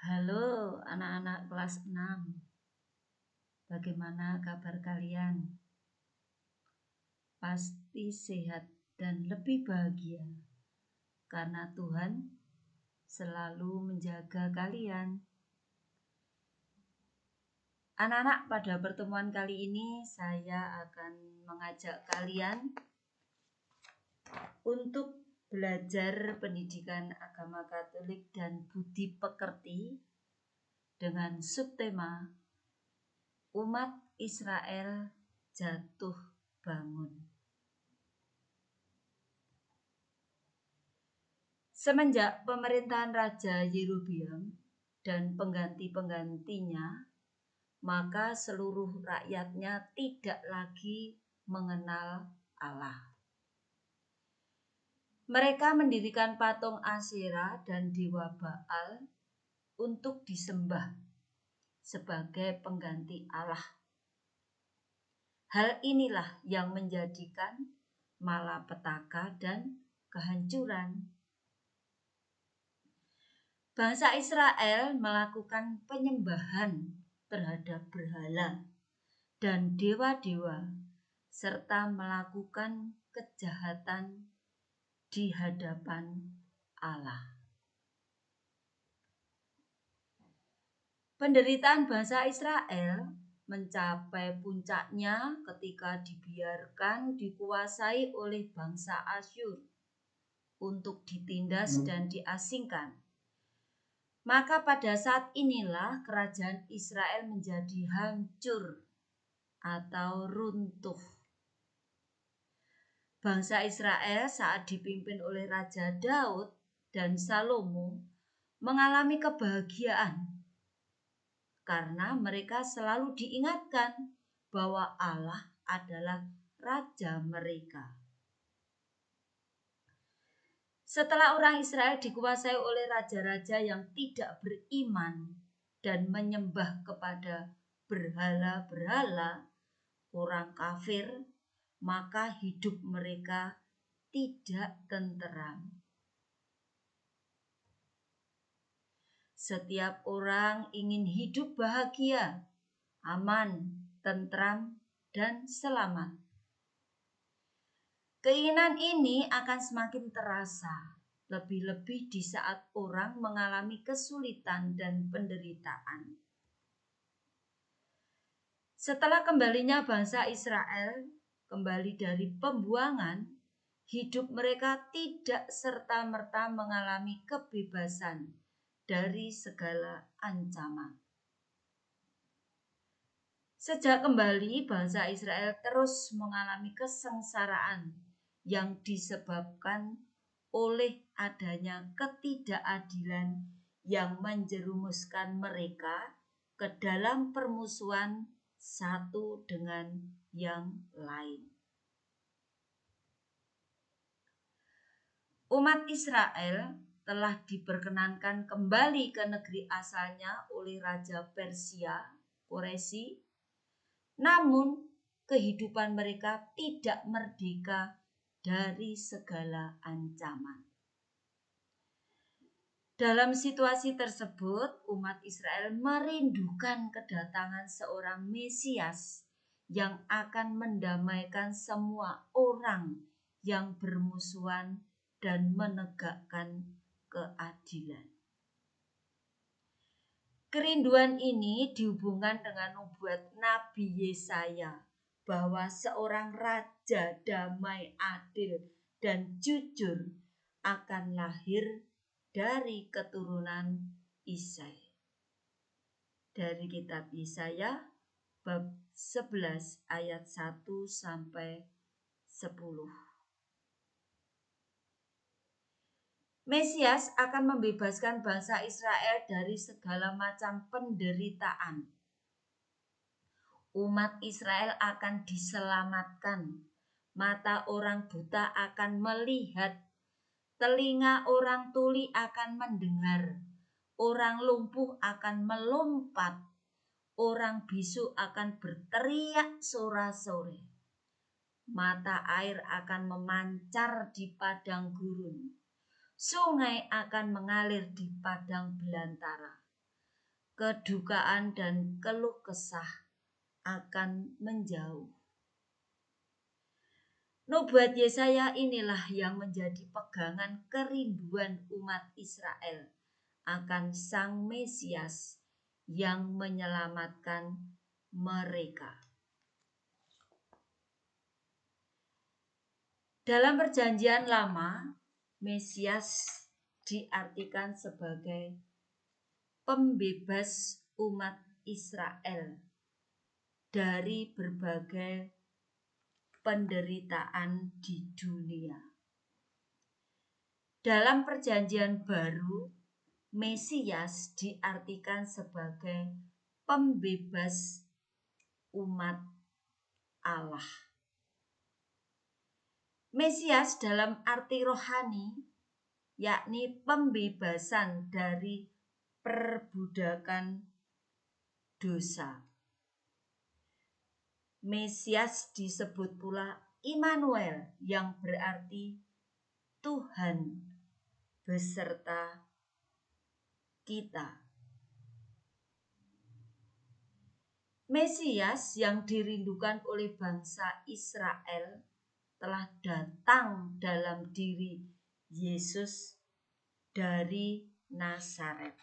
Halo anak-anak kelas 6. Bagaimana kabar kalian? Pasti sehat dan lebih bahagia karena Tuhan selalu menjaga kalian. Anak-anak, pada pertemuan kali ini saya akan mengajak kalian untuk belajar pendidikan agama Katolik dan budi pekerti dengan subtema Umat Israel jatuh bangun. Semenjak pemerintahan Raja Yerobeam dan pengganti-penggantinya, maka seluruh rakyatnya tidak lagi mengenal Allah. Mereka mendirikan patung Asyera dan dewa Baal untuk disembah sebagai pengganti Allah. Hal inilah yang menjadikan malapetaka dan kehancuran. Bangsa Israel melakukan penyembahan terhadap berhala dan dewa-dewa serta melakukan kejahatan di hadapan Allah. Penderitaan bangsa Israel mencapai puncaknya ketika dibiarkan dikuasai oleh bangsa Asyur untuk ditindas dan diasingkan. Maka pada saat inilah kerajaan Israel menjadi hancur atau runtuh. Bangsa Israel saat dipimpin oleh Raja Daud dan Salomo mengalami kebahagiaan karena mereka selalu diingatkan bahwa Allah adalah Raja mereka. Setelah orang Israel dikuasai oleh raja-raja yang tidak beriman dan menyembah kepada berhala-berhala, orang kafir, maka hidup mereka tidak tenteram. Setiap orang ingin hidup bahagia, aman, tentram, dan selamat. Keinginan ini akan semakin terasa, lebih-lebih di saat orang mengalami kesulitan dan penderitaan. Setelah kembalinya bangsa Israel kembali dari pembuangan, hidup mereka tidak serta-merta mengalami kebebasan dari segala ancaman. Sejak kembali, bangsa Israel terus mengalami kesengsaraan yang disebabkan oleh adanya ketidakadilan yang menjerumuskan mereka ke dalam permusuhan satu dengan yang lain. Umat Israel telah diperkenankan kembali ke negeri asalnya oleh Raja Persia, Quraisy. Namun, kehidupan mereka tidak merdeka dari segala ancaman. Dalam situasi tersebut, umat Israel merindukan kedatangan seorang Mesias yang akan mendamaikan semua orang yang bermusuhan dan menegakkan keadilan. Kerinduan ini dihubungkan dengan nubuat Nabi Yesaya bahwa seorang raja damai, adil, dan jujur akan lahir dari keturunan Isai. Dari kitab Yesaya bab 11 ayat 1 sampai 10. Mesias akan membebaskan bangsa Israel dari segala macam penderitaan. Umat Israel akan diselamatkan. Mata orang buta akan melihat. Telinga orang tuli akan mendengar. Orang lumpuh akan melompat. Orang bisu akan berteriak sorak-sorai. Mata air akan memancar di padang gurun. Sungai akan mengalir di padang belantara. kedukaan dan keluh kesah akan menjauh. Nubuat Yesaya inilah yang menjadi pegangan kerinduan umat Israel akan Sang Mesias yang menyelamatkan mereka. Dalam Perjanjian Lama, Mesias diartikan sebagai pembebas umat Israel dari berbagai penderitaan di dunia. Dalam Perjanjian Baru, Mesias diartikan sebagai pembebas umat Allah. Mesias dalam arti rohani, yakni pembebasan dari perbudakan dosa. Mesias disebut pula Immanuel yang berarti Tuhan beserta kita. Mesias yang dirindukan oleh bangsa Israel telah datang dalam diri Yesus dari Nazaret.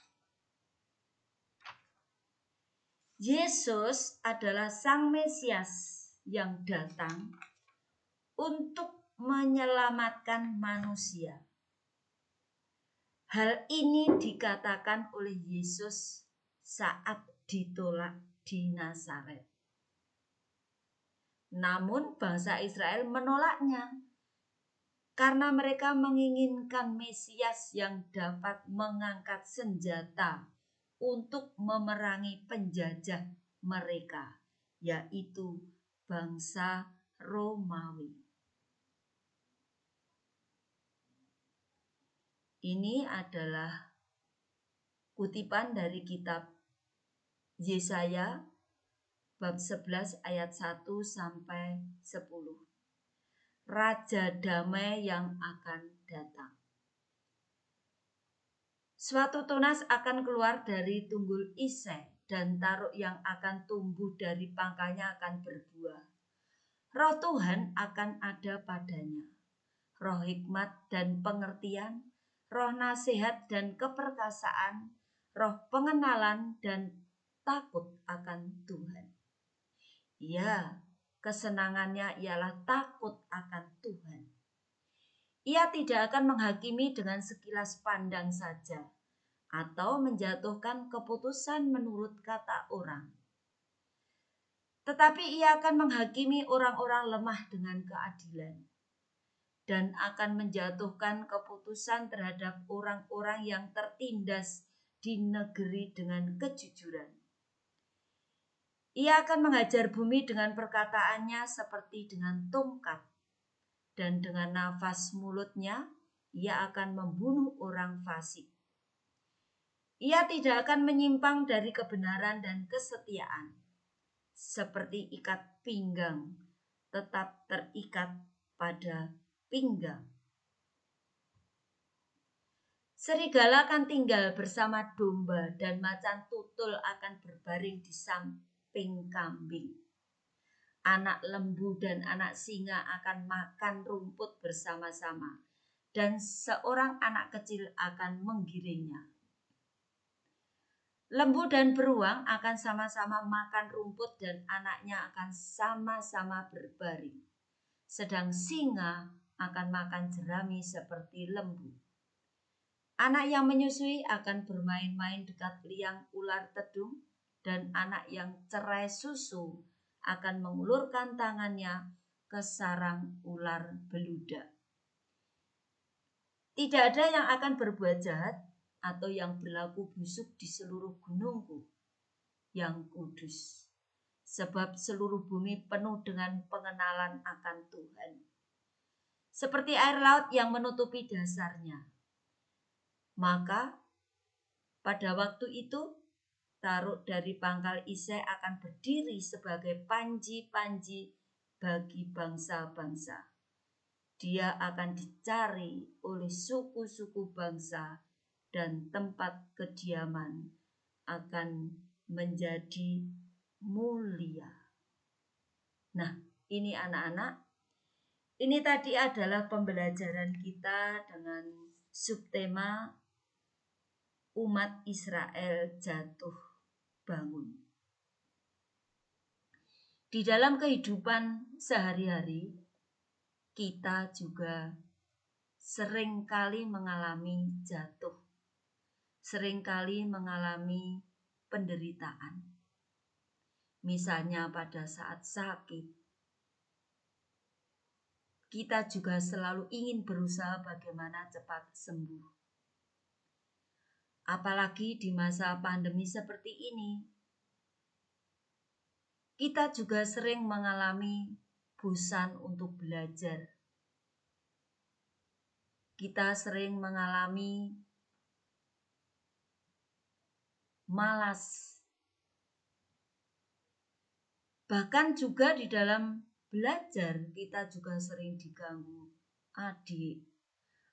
Yesus adalah Sang Mesias yang datang untuk menyelamatkan manusia. Hal ini dikatakan oleh Yesus saat ditolak di Nazaret. Namun bangsa Israel menolaknya karena mereka menginginkan Mesias yang dapat mengangkat senjata untuk memerangi penjajah mereka, yaitu bangsa Romawi. Ini adalah kutipan dari kitab Yesaya bab 11 ayat 1 sampai 10. Raja damai yang akan datang. Suatu tunas akan keluar dari tunggul Isai, dan taruk yang akan tumbuh dari pangkalnya akan berbuah. Roh Tuhan akan ada padanya, roh hikmat dan pengertian, roh nasihat dan keperkasaan, roh pengenalan dan takut akan Tuhan. Ya, kesenangannya ialah takut akan Tuhan. Ia tidak akan menghakimi dengan sekilas pandang saja, atau menjatuhkan keputusan menurut kata orang. Tetapi ia akan menghakimi orang-orang lemah dengan keadilan, dan akan menjatuhkan keputusan terhadap orang-orang yang tertindas di negeri dengan kejujuran. Ia akan mengajar bumi dengan perkataannya seperti dengan tongkat, dan dengan nafas mulutnya ia akan membunuh orang fasik. Ia tidak akan menyimpang dari kebenaran dan kesetiaan. Seperti ikat pinggang tetap terikat pada pinggang. Serigala akan tinggal bersama domba, dan macan tutul akan berbaring di samping kambing. Anak lembu dan anak singa akan makan rumput bersama-sama, dan seorang anak kecil akan menggiringnya. Lembu dan beruang akan sama-sama makan rumput, dan anaknya akan sama-sama berbaring. Sedang singa akan makan jerami seperti lembu. Anak yang menyusui akan bermain-main dekat liang ular tedung, dan anak yang cerai susu akan mengulurkan tangannya ke sarang ular beludak. Tidak ada yang akan berbuat jahat atau yang berlaku busuk di seluruh gunungku yang kudus, sebab seluruh bumi penuh dengan pengenalan akan Tuhan. Seperti air laut yang menutupi dasarnya. Maka pada waktu itu taruk dari pangkal Isai akan berdiri sebagai panji-panji bagi bangsa-bangsa. Dia akan dicari oleh suku-suku bangsa dan tempat kediaman akan menjadi mulia. Nah, ini anak-anak, ini tadi adalah pembelajaran kita dengan subtema umat Israel jatuh bangun. Di dalam kehidupan sehari-hari, kita juga seringkali mengalami jatuh, seringkali mengalami penderitaan. Misalnya pada saat sakit, kita juga selalu ingin berusaha bagaimana cepat sembuh. Apalagi di masa pandemi seperti ini, kita juga sering mengalami bosan untuk belajar. Kita sering mengalami malas. Bahkan juga di dalam belajar kita juga sering diganggu adik.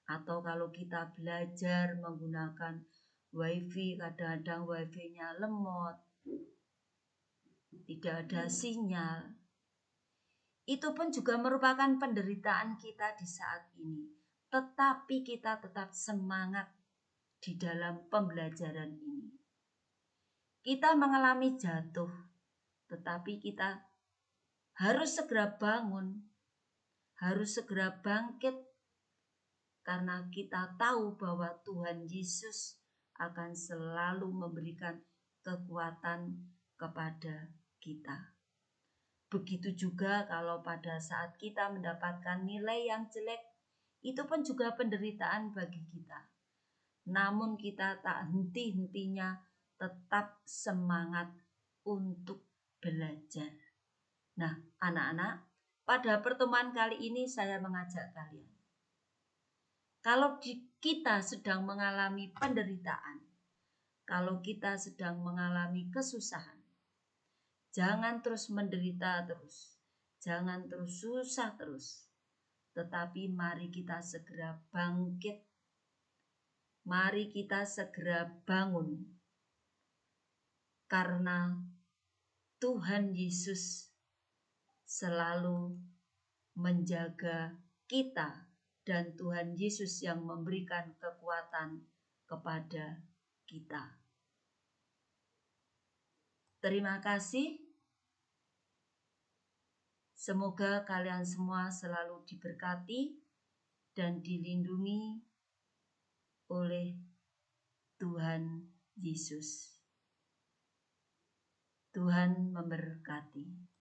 Atau kalau kita belajar menggunakan wifi, kadang-kadang wifi-nya lemot, tidak ada sinyal. Itu pun juga merupakan penderitaan kita di saat ini. Tetapi kita tetap semangat di dalam pembelajaran ini. Kita mengalami jatuh, tetapi kita harus segera bangun, harus segera bangkit, karena kita tahu bahwa Tuhan Yesus akan selalu memberikan kekuatan kepada kita. Begitu juga kalau pada saat kita mendapatkan nilai yang jelek, itu pun juga penderitaan bagi kita. Namun kita tak henti-hentinya tetap semangat untuk belajar. Nah, anak-anak, pada pertemuan kali ini saya mengajak kalian. Kalau kita sedang mengalami penderitaan, kalau kita sedang mengalami kesusahan, jangan terus menderita terus, jangan terus susah terus. Tetapi mari kita segera bangkit, mari kita segera bangun. Karena Tuhan Yesus selalu menjaga kita dan Tuhan Yesus yang memberikan kekuatan kepada kita. Terima kasih. Semoga kalian semua selalu diberkati dan dilindungi oleh Tuhan Yesus. Tuhan memberkati.